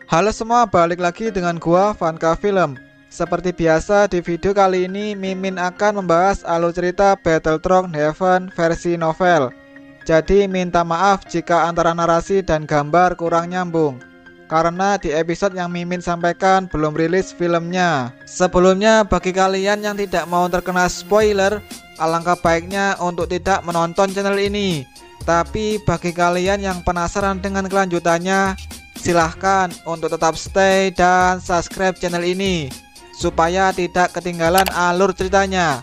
Halo semua, balik lagi dengan gua Vanka Film. Seperti biasa di video kali ini Mimin akan membahas alur cerita Battletron Heaven versi novel. Jadi minta maaf jika antara narasi dan gambar kurang nyambung, karena di episode yang Mimin sampaikan belum rilis filmnya. Sebelumnya bagi kalian yang tidak mau terkena spoiler, alangkah baiknya untuk tidak menonton channel ini. Tapi bagi kalian yang penasaran dengan kelanjutannya, silahkan untuk tetap stay dan subscribe channel ini supaya tidak ketinggalan alur ceritanya.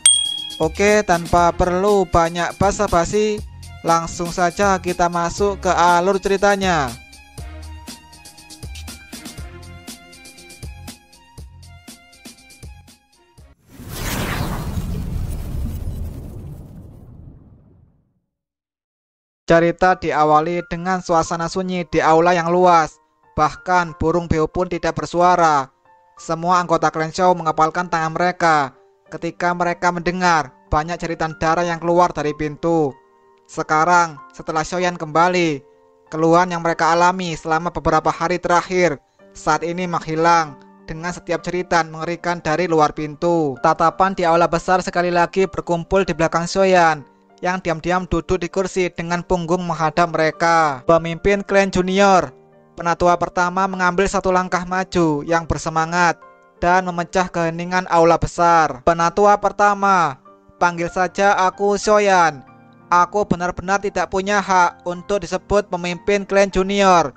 Oke, tanpa perlu banyak basa-basi, langsung saja kita masuk ke alur ceritanya. Cerita diawali dengan suasana sunyi di aula yang luas. Bahkan burung beo pun tidak bersuara. Semua anggota klan Shaw mengepalkan tangan mereka ketika mereka mendengar banyak jeritan darah yang keluar dari pintu. Sekarang setelah Xiaoyan kembali, keluhan yang mereka alami selama beberapa hari terakhir saat ini menghilang dengan setiap jeritan mengerikan dari luar pintu. Tatapan di aula besar sekali lagi berkumpul di belakang Xiaoyan yang diam-diam duduk di kursi dengan punggung menghadap mereka. Pemimpin klan junior, penatua pertama, mengambil satu langkah maju yang bersemangat dan memecah keheningan aula besar. Penatua pertama, panggil saja aku Xiaoyan. Aku benar-benar tidak punya hak untuk disebut pemimpin klan junior.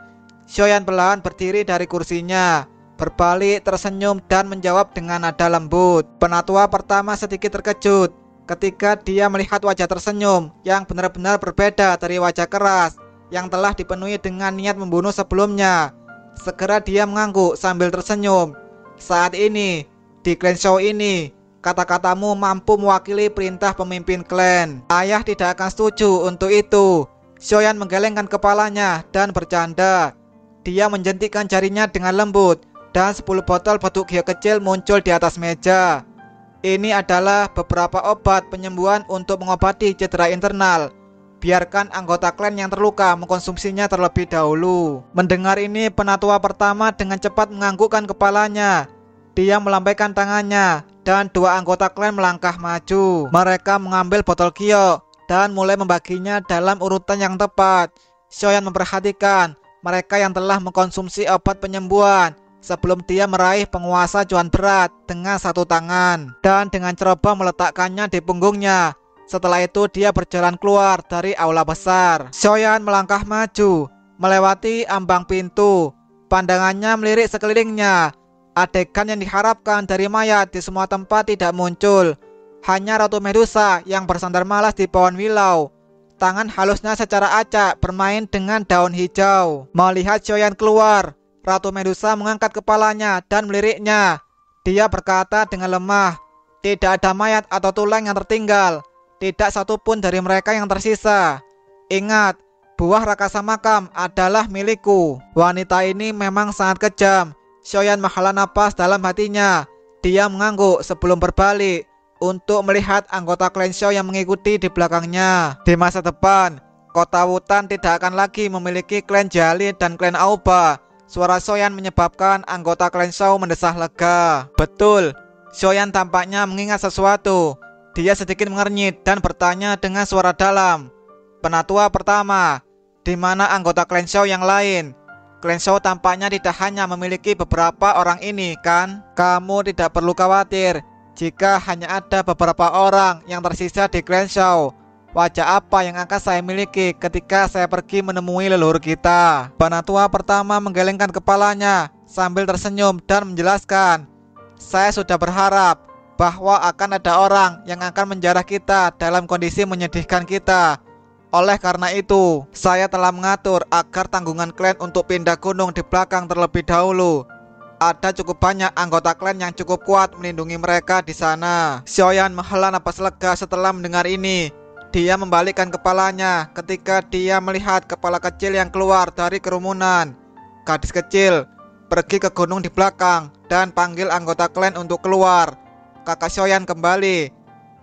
Xiaoyan perlahan berdiri dari kursinya, berbalik, tersenyum dan menjawab dengan nada lembut. Penatua pertama sedikit terkejut ketika dia melihat wajah tersenyum yang benar-benar berbeda dari wajah keras yang telah dipenuhi dengan niat membunuh sebelumnya. Segera dia mengangguk sambil tersenyum. Saat ini, di klan Shaw ini, kata-katamu mampu mewakili perintah pemimpin klan. Ayah tidak akan setuju untuk itu. Xiaoyan menggelengkan kepalanya dan bercanda. Dia menjentikkan jarinya dengan lembut dan 10 botol batuk hio kecil muncul di atas meja. Ini adalah beberapa obat penyembuhan untuk mengobati cedera internal. Biarkan anggota klan yang terluka mengkonsumsinya terlebih dahulu. Mendengar ini, penatua pertama dengan cepat menganggukkan kepalanya. Dia melambaikan tangannya dan dua anggota klan melangkah maju. Mereka mengambil botol kio dan mulai membaginya dalam urutan yang tepat. Xiaoyan memperhatikan mereka yang telah mengkonsumsi obat penyembuhan sebelum dia meraih penguasa cuan berat dengan satu tangan dan dengan ceroboh meletakkannya di punggungnya. Setelah itu dia berjalan keluar dari aula besar. Xiaoyan melangkah maju, melewati ambang pintu. Pandangannya melirik sekelilingnya. Adegan yang diharapkan dari mayat di semua tempat tidak muncul. Hanya Ratu Medusa yang bersandar malas di pohon wilau. Tangan halusnya secara acak bermain dengan daun hijau. Melihat Xiaoyan keluar, Ratu Medusa mengangkat kepalanya dan meliriknya. Dia berkata dengan lemah, "Tidak ada mayat atau tulang yang tertinggal. Tidak satupun dari mereka yang tersisa. Ingat, buah rakasa makam adalah milikku." Wanita ini memang sangat kejam. Xiaoyan menghela napas dalam hatinya. Dia mengangguk sebelum berbalik untuk melihat anggota klan Shaw yang mengikuti di belakangnya. Di masa depan, kota Wutan tidak akan lagi memiliki klan Jali dan klan Aoba. Suara Xiaoyan menyebabkan anggota klan Shaw mendesah lega. Betul, Xiaoyan tampaknya mengingat sesuatu. Dia sedikit mengernyit dan bertanya dengan suara dalam. Penatua pertama, di mana anggota klan Shaw yang lain? Klan Shaw tampaknya tidak hanya memiliki beberapa orang ini, kan? Kamu tidak perlu khawatir jika hanya ada beberapa orang yang tersisa di klan Shaw. Wajah apa yang akan saya miliki ketika saya pergi menemui leluhur kita? Penatua pertama menggelengkan kepalanya sambil tersenyum dan menjelaskan, "Saya sudah berharap bahwa akan ada orang yang akan menjarah kita dalam kondisi menyedihkan kita. Oleh karena itu, saya telah mengatur agar tanggungan klan untuk pindah gunung di belakang terlebih dahulu. Ada cukup banyak anggota klan yang cukup kuat melindungi mereka di sana." Xiaoyan menghela napas lega setelah mendengar ini. Dia membalikkan kepalanya ketika dia melihat kepala kecil yang keluar dari kerumunan. "Gadis kecil, pergi ke gunung di belakang dan panggil anggota klan untuk keluar." Kakak Xiaoyan kembali.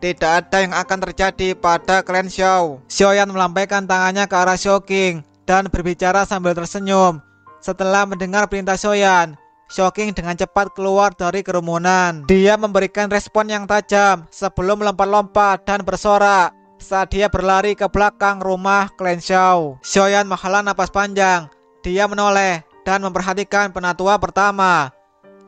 Tidak ada yang akan terjadi pada klan Shaw. Xiaoyan melambaikan tangannya ke arah Xiao Qing dan berbicara sambil tersenyum. Setelah mendengar perintah Soyan, Shocking dengan cepat keluar dari kerumunan. Dia memberikan respon yang tajam sebelum melompat-lompat dan bersorak saat dia berlari ke belakang rumah Clan Shaw. Soyan menghela napas panjang. Dia menoleh dan memperhatikan penatua pertama.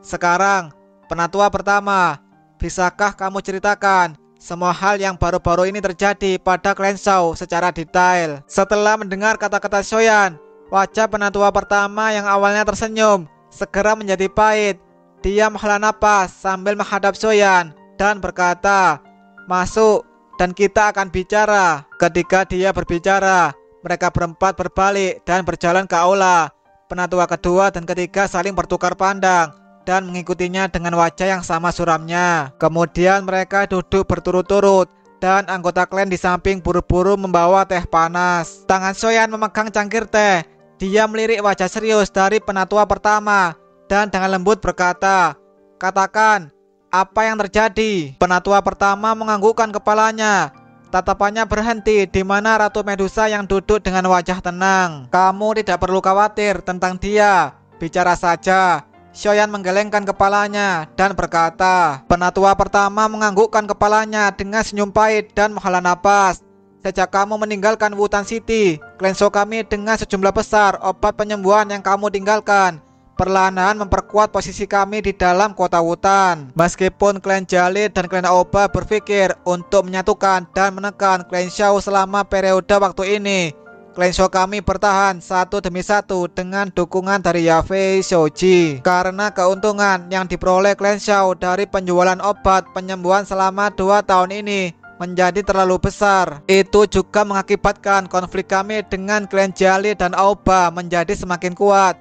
Sekarang, penatua pertama, bisakah kamu ceritakan semua hal yang baru-baru ini terjadi pada Clan Shaw secara detail? Setelah mendengar kata-kata Soyan, wajah penatua pertama yang awalnya tersenyum segera menjadi pahit. Dia menghela napas sambil menghadap Soyan dan berkata, "Masuk dan kita akan bicara." Ketika dia berbicara, mereka berempat berbalik dan berjalan ke aula. Penatua kedua dan ketiga saling bertukar pandang dan mengikutinya dengan wajah yang sama suramnya. Kemudian mereka duduk berturut-turut dan anggota klan di samping buru-buru membawa teh panas. Tangan Soyan memegang cangkir teh. Dia melirik wajah serius dari penatua pertama dan dengan lembut berkata, "Katakan, apa yang terjadi?" Penatua pertama menganggukkan kepalanya. Tatapannya berhenti di mana Ratu Medusa yang duduk dengan wajah tenang. "Kamu tidak perlu khawatir tentang dia. Bicara saja." Soyan menggelengkan kepalanya dan berkata. Penatua pertama menganggukkan kepalanya dengan senyum pahit dan menghela napas. "Sejak kamu meninggalkan Wutan City, Clan Shaw kami dengan sejumlah besar obat penyembuhan yang kamu tinggalkan perlahan-lahan memperkuat posisi kami di dalam kota Wutan. Meskipun Clan Jali dan Clan Aoba berpikir untuk menyatukan dan menekan Clan Shaw selama periode waktu ini, Clan Shaw kami bertahan satu demi satu dengan dukungan dari Yafei Shoji. Karena keuntungan yang diperoleh Clan Shaw dari penjualan obat penyembuhan selama 2 tahun ini menjadi terlalu besar. Itu juga mengakibatkan konflik kami dengan Clan Jali dan Aoba menjadi semakin kuat.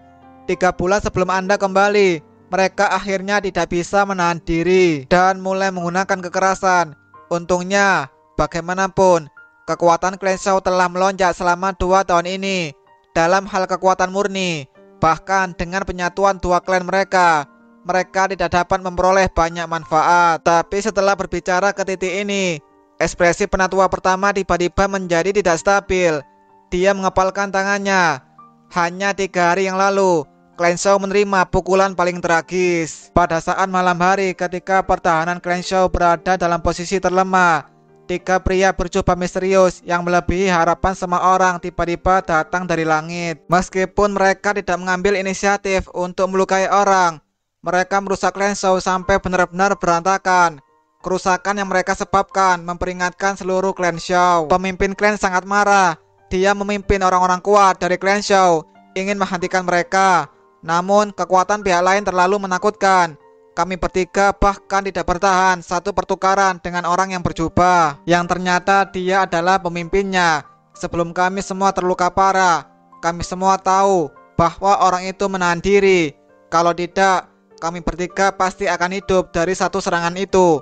3 bulan sebelum Anda kembali, mereka akhirnya tidak bisa menahan diri dan mulai menggunakan kekerasan. Untungnya, bagaimanapun, kekuatan Clan Shaw telah melonjak selama 2 tahun ini dalam hal kekuatan murni. Bahkan dengan penyatuan 2 klan mereka tidak dapat memperoleh banyak manfaat. Tapi setelah berbicara ke titik ini, ekspresi penatua pertama tiba-tiba menjadi tidak stabil. Dia mengepalkan tangannya. Hanya 3 hari yang lalu, Clan Shaw menerima pukulan paling tragis. Pada saat malam hari ketika pertahanan Clan Shaw berada dalam posisi terlemah, 3 pria berjubah misterius yang melebihi harapan semua orang tiba-tiba datang dari langit. Meskipun mereka tidak mengambil inisiatif untuk melukai orang, mereka merusak Clan Shaw sampai benar-benar berantakan. Kerusakan yang mereka sebabkan memperingatkan seluruh Clan Shaw. Pemimpin klan sangat marah. Dia memimpin orang-orang kuat dari Clan Shaw, ingin menghentikan mereka. Namun kekuatan pihak lain terlalu menakutkan. Kami bertiga bahkan tidak bertahan satu pertukaran dengan orang yang berjubah, yang ternyata dia adalah pemimpinnya. Sebelum kami semua terluka parah, kami semua tahu bahwa orang itu menahan diri. Kalau tidak, kami bertiga pasti akan hidup dari satu serangan itu.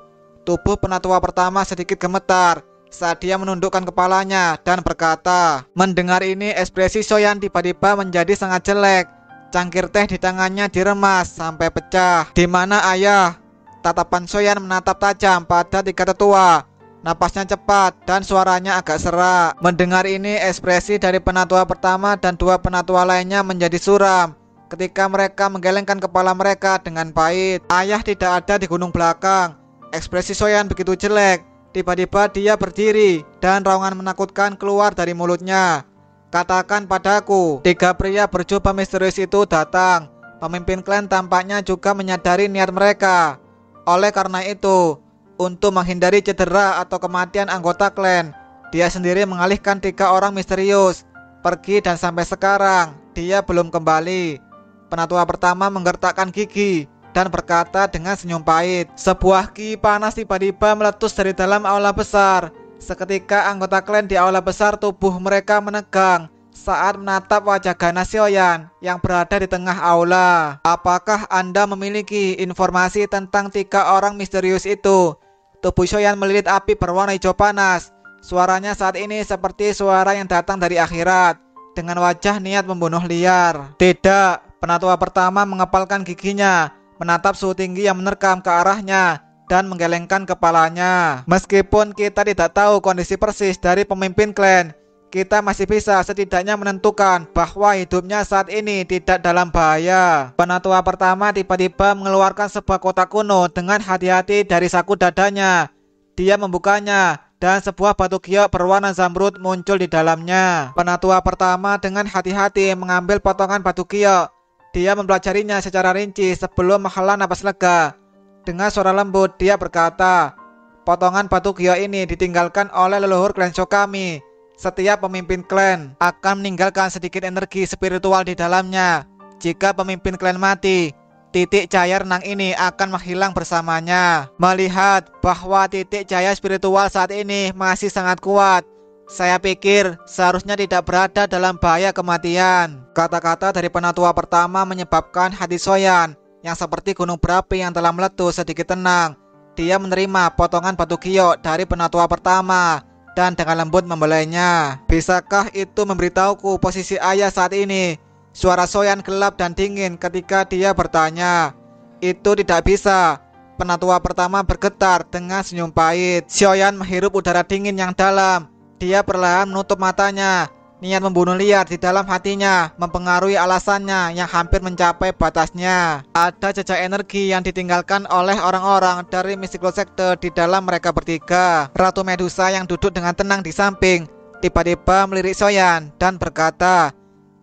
Tubuh penatua pertama sedikit gemetar saat dia menundukkan kepalanya dan berkata. Mendengar ini, ekspresi Soyan tiba-tiba menjadi sangat jelek. Cangkir teh di tangannya diremas sampai pecah. "Di mana ayah?" Tatapan Soyan menatap tajam pada 3 tetua. Napasnya cepat dan suaranya agak serak. Mendengar ini, ekspresi dari penatua pertama dan 2 penatua lainnya menjadi suram ketika mereka menggelengkan kepala mereka dengan pahit. Ayah tidak ada di gunung belakang. Ekspresi Soyan begitu jelek. Tiba-tiba dia berdiri dan raungan menakutkan keluar dari mulutnya. "Katakan padaku." 3 pria berjubah misterius itu datang. Pemimpin klan tampaknya juga menyadari niat mereka. Oleh karena itu, untuk menghindari cedera atau kematian anggota klan, dia sendiri mengalihkan 3 orang misterius pergi dan sampai sekarang dia belum kembali. Penatua pertama menggertakkan gigi dan berkata dengan senyum pahit. Sebuah ki panas tiba-tiba meletus dari dalam aula besar. Seketika anggota klan di aula besar tubuh mereka menegang saat menatap wajah ganas Soyan yang berada di tengah aula. "Apakah Anda memiliki informasi tentang 3 orang misterius itu?" Tubuh Soyan melilit api berwarna hijau panas. Suaranya saat ini seperti suara yang datang dari akhirat, dengan wajah niat membunuh liar. "Tidak." Penatua pertama mengepalkan giginya, menatap suhu tinggi yang menerkam ke arahnya dan menggelengkan kepalanya. "Meskipun kita tidak tahu kondisi persis dari pemimpin klan, kita masih bisa setidaknya menentukan bahwa hidupnya saat ini tidak dalam bahaya. Penatua pertama tiba-tiba mengeluarkan sebuah kotak kuno dengan hati-hati dari saku dadanya. Dia membukanya dan sebuah batu giok berwarna zamrud muncul di dalamnya. Penatua pertama dengan hati-hati mengambil potongan batu giok. Dia mempelajarinya secara rinci sebelum menghela napas lega. Dengan suara lembut dia berkata, "Potongan batu giok ini ditinggalkan oleh leluhur klan Shou kami. Setiap pemimpin klan akan meninggalkan sedikit energi spiritual di dalamnya. Jika pemimpin klan mati, titik cahaya renang ini akan menghilang bersamanya. Melihat bahwa titik cahaya spiritual saat ini masih sangat kuat, saya pikir seharusnya tidak berada dalam bahaya kematian." Kata-kata dari penatua pertama menyebabkan hati Soyan yang seperti gunung berapi yang telah meletus sedikit tenang. Dia menerima potongan batu giok dari penatua pertama dan dengan lembut membelainya. "Bisakah itu memberitahuku posisi ayah saat ini?" Suara Soyan gelap dan dingin ketika dia bertanya. "Itu tidak bisa." Penatua pertama bergetar dengan senyum pahit. Soyan menghirup udara dingin yang dalam. Dia perlahan menutup matanya. Niat membunuh liar di dalam hatinya mempengaruhi alasannya yang hampir mencapai batasnya. Ada jejak energi yang ditinggalkan oleh orang-orang dari Mystical Sector di dalam mereka bertiga. Ratu Medusa yang duduk dengan tenang di samping tiba-tiba melirik Soyan dan berkata,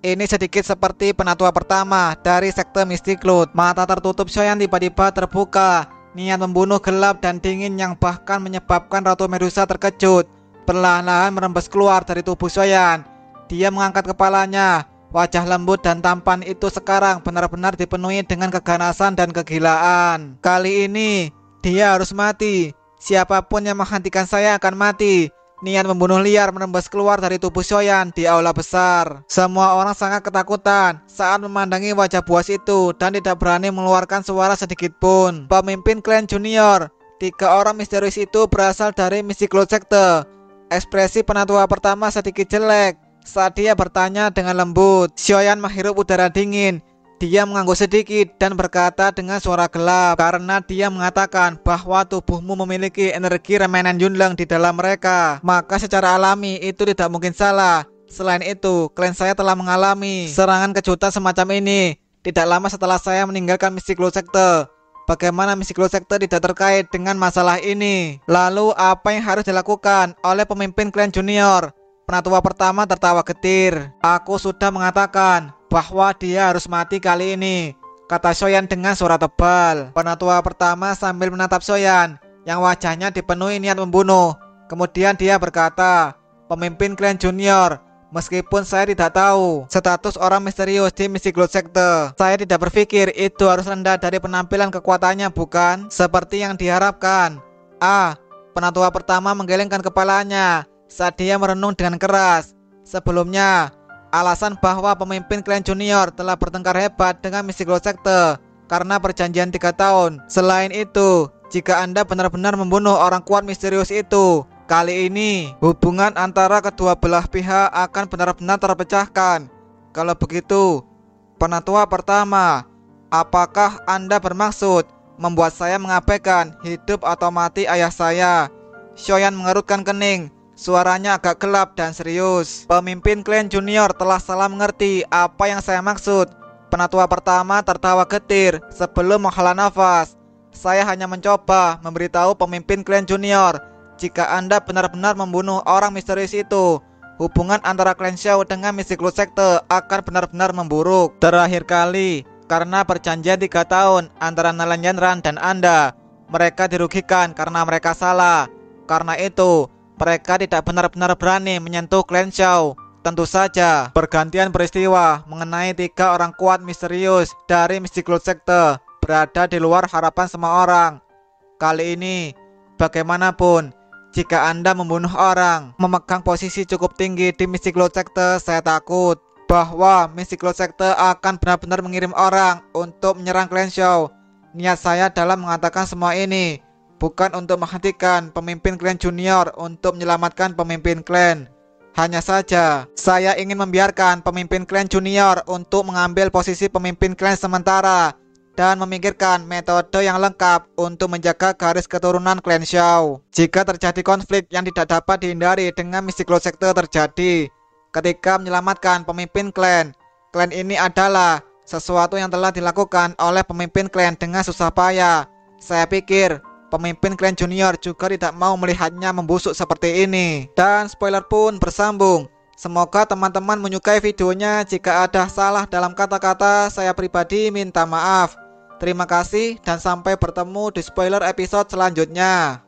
"Ini sedikit seperti penatua pertama dari sekte Mysticloud." Mata tertutup Soyan tiba-tiba terbuka. Niat membunuh gelap dan dingin yang bahkan menyebabkan Ratu Medusa terkejut perlahan-lahan merembes keluar dari tubuh Soyan. Dia mengangkat kepalanya. Wajah lembut dan tampan itu sekarang benar-benar dipenuhi dengan keganasan dan kegilaan. "Kali ini dia harus mati. Siapapun yang menghentikan saya akan mati." Niat membunuh liar merembes keluar dari tubuh Soyan di aula besar. Semua orang sangat ketakutan saat memandangi wajah buas itu dan tidak berani mengeluarkan suara sedikit pun. Pemimpin klan junior, 3 orang misterius itu berasal dari Mystical Sector. Ekspresi penatua pertama sedikit jelek saat dia bertanya dengan lembut. Soyan menghirup udara dingin. Dia mengangguk sedikit dan berkata dengan suara gelap, "Karena dia mengatakan bahwa tubuhmu memiliki energi remanen Yunleng di dalam mereka, maka secara alami itu tidak mungkin salah. Selain itu, klan saya telah mengalami serangan kejutan semacam ini tidak lama setelah saya meninggalkan Mystical Sector. Bagaimana Mystical Sector tidak terkait dengan masalah ini? Lalu apa yang harus dilakukan oleh pemimpin klan junior?" Penatua pertama tertawa getir. "Aku sudah mengatakan bahwa dia harus mati kali ini," kata Soyan dengan suara tebal. Penatua pertama sambil menatap Soyan yang wajahnya dipenuhi niat membunuh. Kemudian dia berkata, "Pemimpin klan junior, meskipun saya tidak tahu status orang misterius di Mystical Sector, saya tidak berpikir itu harus rendah dari penampilan kekuatannya, bukan seperti yang diharapkan." Penatua pertama menggelengkan kepalanya saat dia merenung dengan keras. Sebelumnya, alasan bahwa pemimpin klan junior telah bertengkar hebat dengan Mystical Sector karena perjanjian 3 tahun. Selain itu, jika Anda benar-benar membunuh orang kuat misterius itu, kali ini hubungan antara kedua belah pihak akan benar-benar terpecahkan. Kalau begitu, penatua pertama, apakah Anda bermaksud membuat saya mengabaikan hidup atau mati ayah saya? Soyan mengerutkan kening. Suaranya agak gelap dan serius. "Pemimpin klan junior telah salah mengerti apa yang saya maksud." Penatua pertama tertawa getir sebelum menghela nafas. "Saya hanya mencoba memberitahu pemimpin klan junior, jika Anda benar-benar membunuh orang misterius itu, hubungan antara klan Shou dengan Mystical Sector akan benar-benar memburuk. Terakhir kali, karena perjanjian 3 tahun antara Nalan Yanran dan Anda, mereka dirugikan karena mereka salah. Karena itu, mereka tidak benar-benar berani menyentuh klan Shou. Tentu saja, pergantian peristiwa mengenai 3 orang kuat misterius dari Mystical Sector berada di luar harapan semua orang. Kali ini, bagaimanapun, jika Anda membunuh orang memegang posisi cukup tinggi di Mystical Sector, saya takut bahwa Mystical Sector akan benar-benar mengirim orang untuk menyerang klan Shou. Niat saya dalam mengatakan semua ini bukan untuk menghentikan pemimpin klan junior untuk menyelamatkan pemimpin klan. Hanya saja, saya ingin membiarkan pemimpin klan junior untuk mengambil posisi pemimpin klan sementara. dan memikirkan metode yang lengkap untuk menjaga garis keturunan klan Xiao. Jika terjadi konflik yang tidak dapat dihindari dengan misi close sector terjadi ketika menyelamatkan pemimpin klan, klan ini adalah sesuatu yang telah dilakukan oleh pemimpin klan dengan susah payah. Saya pikir pemimpin klan junior juga tidak mau melihatnya membusuk seperti ini. Dan spoiler pun bersambung. Semoga teman-teman menyukai videonya. Jika ada salah dalam kata-kata, saya pribadi minta maaf. Terima kasih dan sampai bertemu di spoiler episode selanjutnya.